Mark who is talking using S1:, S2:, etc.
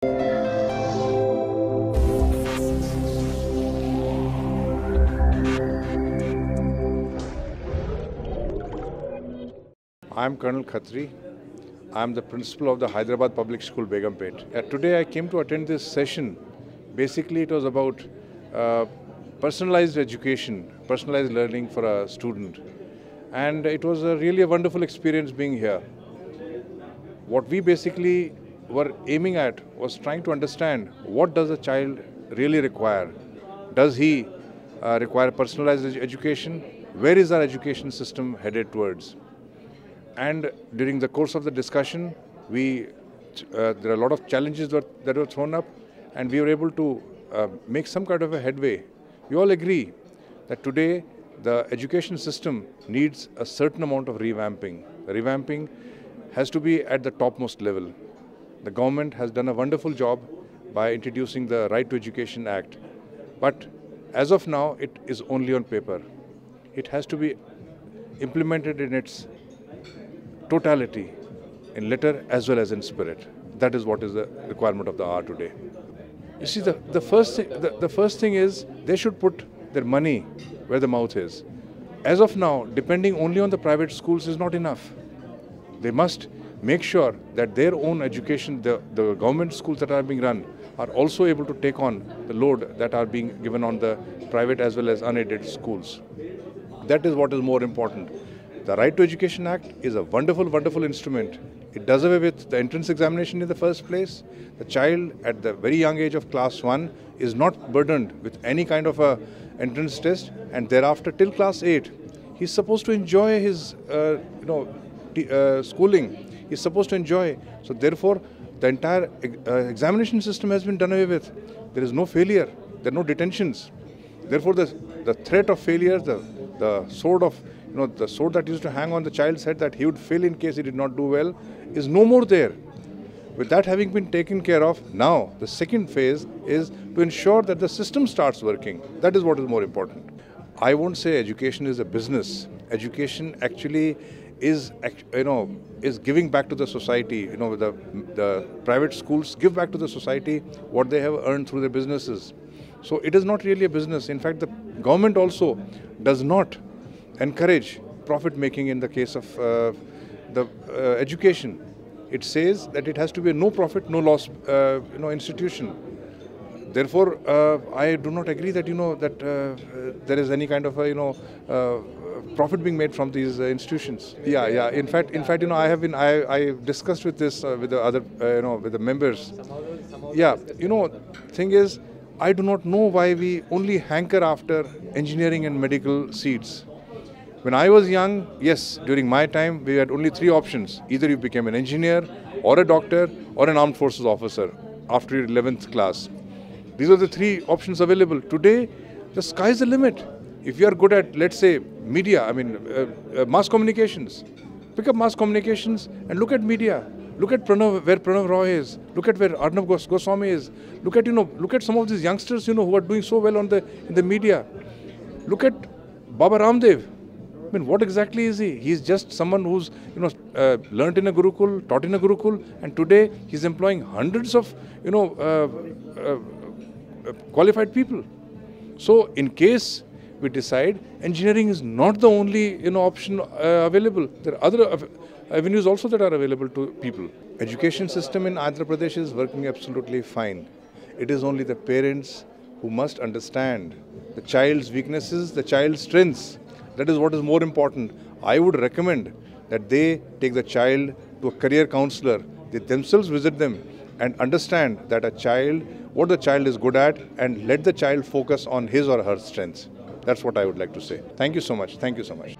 S1: I am Colonel Khatri. I am the principal of the Hyderabad Public School, Begumpet. Today I came to attend this session. Basically it was about personalized education, personalized learning for a student. And it was really a wonderful experience being here. What we basically were aiming at was trying to understand what does a child really require. Does he require personalized education? Where is our education system headed towards? And during the course of the discussion, there are a lot of challenges that were thrown up, and we were able to make some kind of a headway. We all agree that today the education system needs a certain amount of revamping. The revamping has to be at the topmost level. The government has done a wonderful job by introducing the Right to Education Act. But as of now, it is only on paper. It has to be implemented in its totality, in letter as well as in spirit. That is what is the requirement of the hour today. You see, the first thing is they should put their money where the mouth is. As of now, depending only on the private schools is not enough. They must make sure that their own education, the government schools that are being run, are also able to take on the load that are being given on the private as well as unaided schools. That is what is more important. The Right to Education Act is a wonderful, wonderful instrument. It does away with the entrance examination in the first place. The child at the very young age of class 1 is not burdened with any kind of a entrance test, and thereafter till class 8, he's supposed to enjoy his schooling. He's supposed to enjoy. So therefore, the entire examination system has been done away with. There is no failure. There are no detentions. Therefore, the threat of failure, the sword of the sword that used to hang on the child's head that he would fail in case he did not do well is no more there. With that having been taken care of, now the second phase is to ensure that the system starts working. That is what is more important. I won't say education is a business. Education actually is giving back to the society. The private schools give back to the society what they have earned through their businesses. So it is not really a business. In fact, the government also does not encourage profit making in the case of the education. It says that it has to be a no profit, no loss institution. Therefore, I do not agree that there is any kind of profit being made from these institutions. Yeah. In fact, I discussed with this with the other with the members. Yeah, thing is, I do not know why we only hanker after engineering and medical seats. When I was young, yes, during my time, we had only 3 options. Either you became an engineer, or a doctor, or an armed forces officer after your 11th class. These are the 3 options available. Today, the sky is the limit. If you are good at, let's say, media, mass communications, pick up mass communications and look at media. Look at where Pranav Roy is. Look at where Arnab Goswami is. Look at some of these youngsters, who are doing so well in the media. Look at Baba Ramdev. What exactly is he? He's just someone who's, learnt in a Gurukul, taught in a Gurukul, and today he's employing hundreds of, qualified people. So, in case we decide engineering is not the only, option available, there are other avenues also that are available to people. Education system in Andhra Pradesh is working absolutely fine. It is only the parents who must understand the child's weaknesses, the child's strengths. That is what is more important. I would recommend that they take the child to a career counselor. They themselves visit them and understand that what the child is good at, and let the child focus on his or her strengths. That's what I would like to say. Thank you so much. Thank you so much.